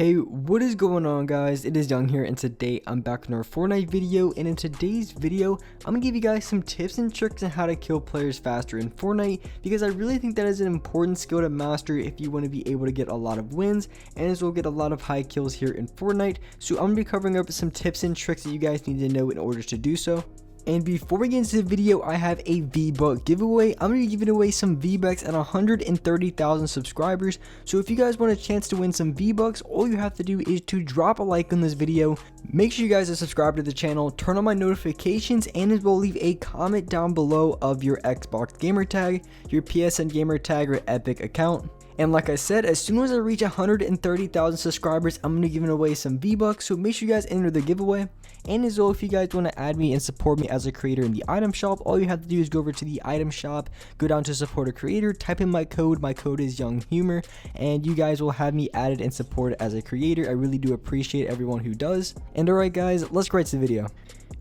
Hey, what is going on guys? It is Young here, and today I'm back in our Fortnite video, and in today's video I'm gonna give you guys some tips and tricks on how to kill players faster in Fortnite, because I really think that is an important skill to master if you want to be able to get a lot of wins and as well get a lot of high kills here in Fortnite. So I'm gonna be covering up some tips and tricks that you guys need to know in order to do so. And before we get into the video, I have a V-Buck giveaway. I'm going to be giving away some V-Bucks at 130,000 subscribers. So if you guys want a chance to win some V-Bucks, all you have to do is to drop a like on this video. Make sure you guys are subscribed to the channel, turn on my notifications, and as well leave a comment down below of your Xbox gamer tag, your PSN gamer tag, or Epic account. And like I said, as soon as I reach 130,000 subscribers, I'm going to be giving away some V-Bucks. So make sure you guys enter the giveaway. And as well, if you guys want to add me and support me as a creator in the item shop, all you have to do is go over to the item shop, go down to support a creator, type in my code. My code is Young Humor, and you guys will have me added and supported as a creator. I really do appreciate everyone who does. And alright guys, let's get right to the video.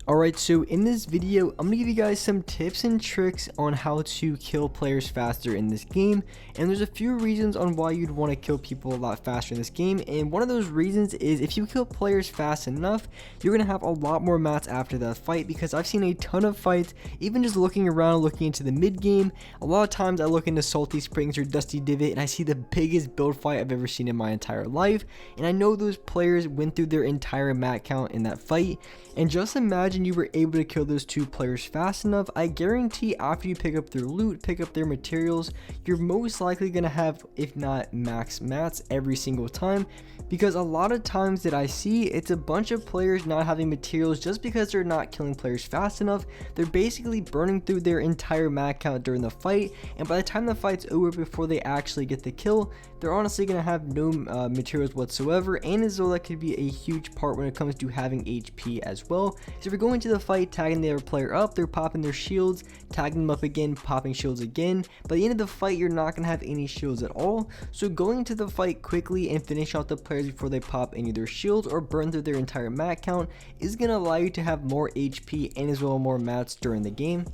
Alright, so in this video, I'm going to give you guys some tips and tricks on how to kill players faster in this game. And there's a few reasons on why you'd want to kill people a lot faster in this game. And one of those reasons is if you kill players fast enough, you're going to have a lot more mats after that fight. Because I've seen a ton of fights, even just looking around, looking into the mid game. A lot of times I look into Salty Springs or Dusty Divot and I see the biggest build fight I've ever seen in my entire life. And I know those players went through their entire mat count in that fight. And just imagine you were able to kill those two players fast enough. I guarantee after you pick up their loot, pick up their materials, you're most likely going to have, if not max mats every single time. Because a lot of times that I see, it's a bunch of players not having materials just because they're not killing players fast enough. They're basically burning through their entire mat count during the fight, and by the time the fight's over, before they actually get the kill, they're honestly going to have no materials whatsoever. And as well, that could be a huge part when it comes to having HP as well. So if you're going to the fight, tagging the other player up, they're popping their shields, tagging them up again, popping shields again. By the end of the fight, you're not going to have any shields at all. So going into the fight quickly and finish off the players before they pop any of their shields or burn through their entire mat count is going to allow you to have more HP and as well more mats during the game.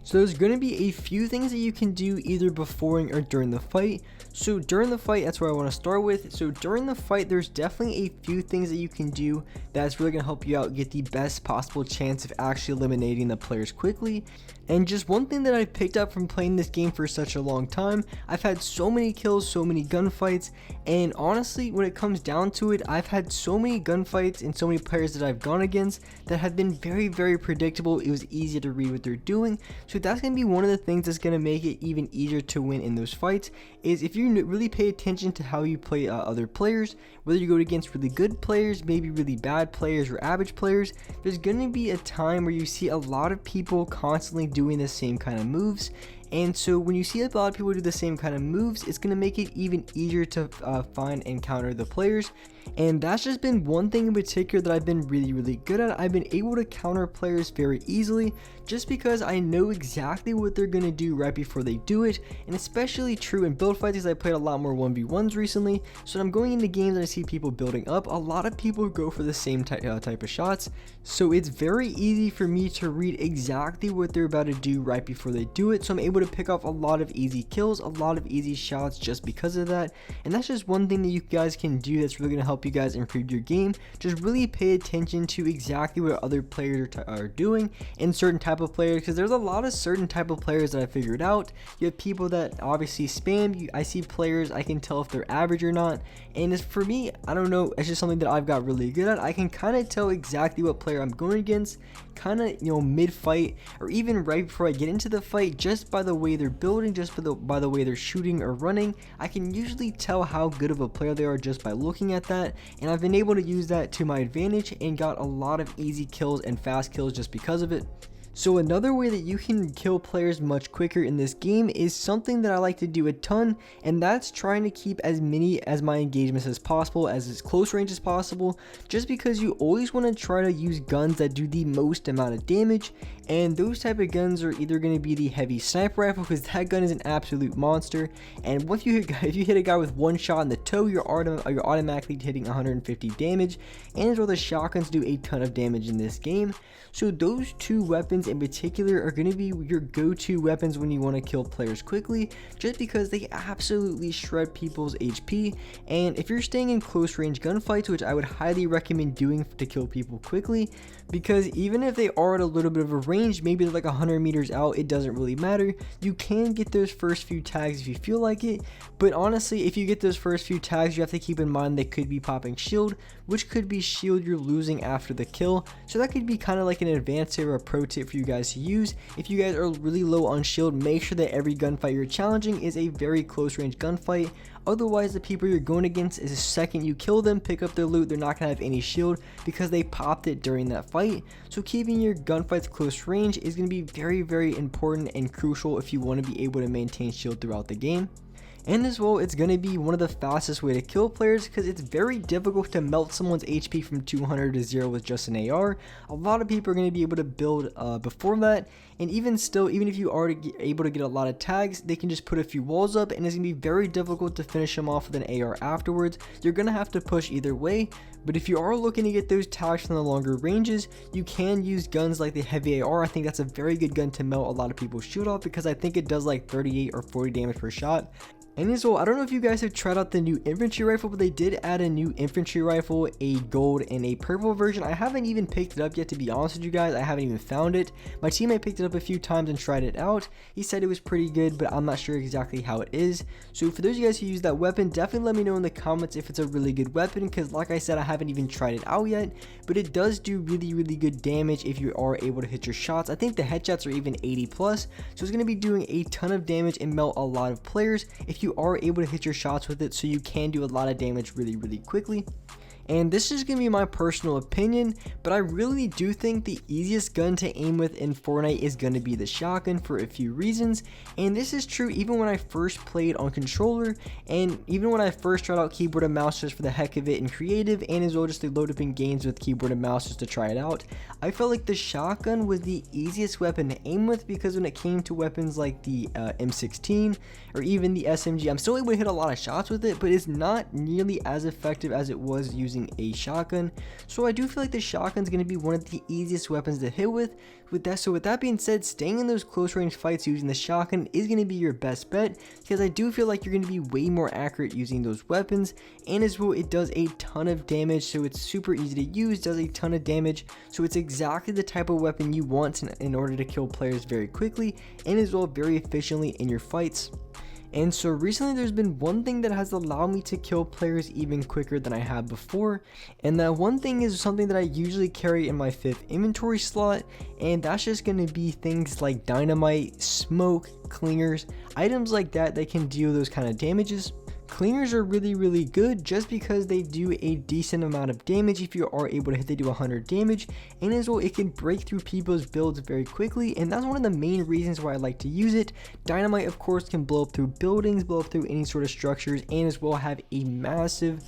So there's going to be a few things that you can do either before or during the fight. So during the fight, that's where I want to start with. So during the fight, there's definitely a few things that you can do that's really going to help you out get the best possible chance of actually eliminating the players quickly. And just one thing that I picked up from playing this game for such a long time, I've had so many kills, so many gunfights, and honestly, when it comes down to it, I've had so many gunfights and so many players that I've gone against that have been very predictable. It was easy to read what they're doing. So that's going to be one of the things that's going to make it even easier to win in those fights, is if you really pay attention to how you play other players, whether you go against really good players, maybe really bad players or average players, there's going to be a time where you see a lot of people constantly doing the same kind of moves. And so when you see a lot of people do the same kind of moves, it's going to make it even easier to find and counter the players. And that's just been one thing in particular that I've been really good at. I've been able to counter players very easily just because I know exactly what they're going to do right before they do it. And especially true in build fights, because I played a lot more 1v1s recently. So when I'm going into games and I see people building up, a lot of people go for the same type of shots. So it's very easy for me to read exactly what they're about to do right before they do it. So I'm able to pick off a lot of easy kills, a lot of easy shots just because of that. And that's just one thing that you guys can do that's really going to help you guys improve your game. Just really pay attention to exactly what other players are doing and certain type of players, because there's a lot of certain type of players that I figured out. You have people that obviously spam. I see players, I can tell if they're average or not, and for me, I don't know, it's just something that I've got really good at. I can kind of tell exactly what player I'm going against, kind of, you know, mid fight or even right before I get into the fight, just by the way they're building, just by the way they're shooting or running. I can usually tell how good of a player they are just by looking at that, and I've been able to use that to my advantage and got a lot of easy kills and fast kills just because of it. So another way that you can kill players much quicker in this game is something that I like to do a ton, and that's trying to keep as many as my engagements as possible, as close range as possible, just because you always want to try to use guns that do the most amount of damage. And those type of guns are either going to be the heavy sniper rifle, because that gun is an absolute monster, and if you hit a guy with one shot in the toe, you're automatically hitting 150 damage, and as well the shotguns do a ton of damage in this game. So those two weapons weapons in particular are going to be your go-to weapons when you want to kill players quickly, just because they absolutely shred people's HP. And if you're staying in close range gunfights, which I would highly recommend doing to kill people quickly, because even if they are at a little bit of a range, maybe they're like 100 meters out, it doesn't really matter. You can get those first few tags if you feel like it, but honestly, if you get those first few tags, you have to keep in mind they could be popping shield, which could be shield you're losing after the kill. So that could be kind of like an advanced tip or a pro tip for you guys to use. If you guys are really low on shield, make sure that every gunfight you're challenging is a very close range gunfight. Otherwise, the people you're going against, is the second you kill them, pick up their loot, they're not going to have any shield because they popped it during that fight. So keeping your gunfights close range is going to be very important and crucial if you want to be able to maintain shield throughout the game. And as well, it's going to be one of the fastest way to kill players, because it's very difficult to melt someone's HP from 200 to 0 with just an AR. A lot of people are going to be able to build before that, and even still, even if you are able to get a lot of tags, they can just put a few walls up, and it's going to be very difficult to finish them off with an AR afterwards. You're going to have to push either way, but if you are looking to get those tags from the longer ranges, you can use guns like the heavy AR. I think that's a very good gun to melt a lot of people's shield off, because I think it does like 38 or 40 damage per shot. And as well, I don't know if you guys have tried out the new infantry rifle, but they did add a new infantry rifle, a gold and a purple version. I haven't even picked it up yet, to be honest with you guys. I haven't even found it. My teammate picked it up a few times and tried it out. He said it was pretty good, but I'm not sure exactly how it is. So for those of you guys who use that weapon, definitely let me know in the comments if it's a really good weapon, because like I said, I haven't even tried it out yet, but it does do really good damage if you are able to hit your shots. I think the headshots are even 80 plus, so it's going to be doing a ton of damage and melt a lot of players if you are able to hit your shots with it, so you can do a lot of damage really quickly. And this is going to be my personal opinion, but I really do think the easiest gun to aim with in Fortnite is going to be the shotgun for a few reasons. And this is true even when I first played on controller, and even when I first tried out keyboard and mouse just for the heck of it in creative, and as well just to load up in games with keyboard and mouse just to try it out. I felt like the shotgun was the easiest weapon to aim with, because when it came to weapons like the M16 or even the SMG, I'm still able to hit a lot of shots with it, but it's not nearly as effective as it was using a shotgun. So I do feel like the shotgun is going to be one of the easiest weapons to hit with that. So with that being said, staying in those close range fights using the shotgun is going to be your best bet, because I do feel like you're going to be way more accurate using those weapons. And as well, it does a ton of damage, so it's super easy to use, does a ton of damage, so it's exactly the type of weapon you want in order to kill players very quickly, and as well very efficiently in your fights. And so recently there's been one thing that has allowed me to kill players even quicker than I have before, and that one thing is something that I usually carry in my 5th inventory slot, and that's just going to be things like dynamite, smoke, clingers, items like that that can deal those kind of damages. Clingers are really good just because they do a decent amount of damage if you are able to hit. They do 100 damage, and as well it can break through people's builds very quickly, and that's one of the main reasons why I like to use it. Dynamite of course can blow up through buildings, blow up through any sort of structures, and as well have a massive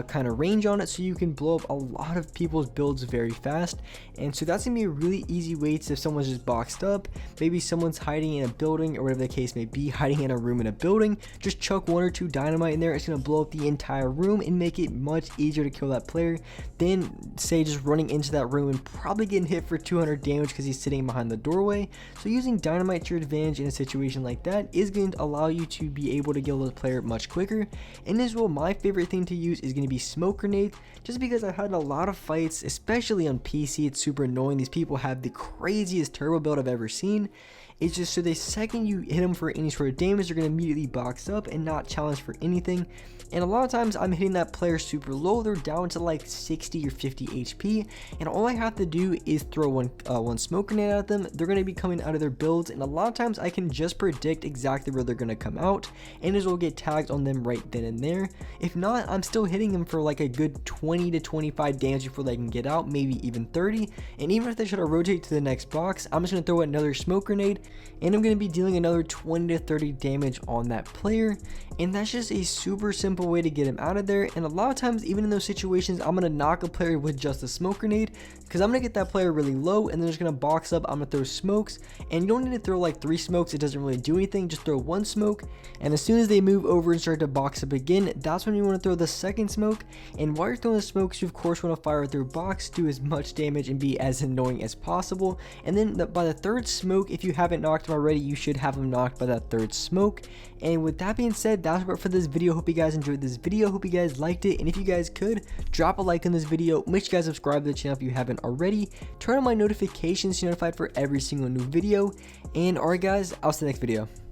kind of range on it, so you can blow up a lot of people's builds very fast. And so that's gonna be a really easy way to, if someone's just boxed up, maybe someone's hiding in a building or whatever the case may be, hiding in a room in a building, just chuck 1 or 2 dynamite in there. It's gonna blow up the entire room and make it much easier to kill that player than say just running into that room and probably getting hit for 200 damage because he's sitting behind the doorway. So using dynamite to your advantage in a situation like that is going to allow you to be able to kill the player much quicker. And as well, my favorite thing to use is going to be smoke grenade, just because I've had a lot of fights, especially on PC. It's super annoying. These people have the craziest turbo build I've ever seen. It's just so the second you hit them for any sort of damage, they're going to immediately box up and not challenge for anything. And a lot of times I'm hitting that player super low. They're down to like 60 or 50 HP, and all I have to do is throw one smoke grenade at them. They're going to be coming out of their builds, and a lot of times I can just predict exactly where they're going to come out, and as well get tags on them right then and there. If not, I'm still hitting them for like a good 20 to 25 damage before they can get out, maybe even 30. And even if they try to rotate to the next box, I'm just going to throw another smoke grenade, and I'm going to be dealing another 20 to 30 damage on that player. And that's just a super simple way to get him out of there. And a lot of times, even in those situations, I'm going to knock a player with just a smoke grenade, because I'm going to get that player really low and then just going to box up. I'm going to throw smokes, and you don't need to throw like 3 smokes. It doesn't really do anything. Just throw 1 smoke, and as soon as they move over and start to box up again, that's when you want to throw the second smoke. And while you're throwing the smokes, you of course want to fire through box, do as much damage and be as annoying as possible. And then by the 3rd smoke, if you haven't knocked him already, you should have him knocked by that 3rd smoke. And with that being said, that's it for this video. Hope you guys enjoyed this video. Hope you guys liked it, and if you guys could, drop a like on this video. Make sure you guys subscribe to the channel if you haven't already. Turn on my notifications to be notified for every single new video. And alright guys, I'll see you next video.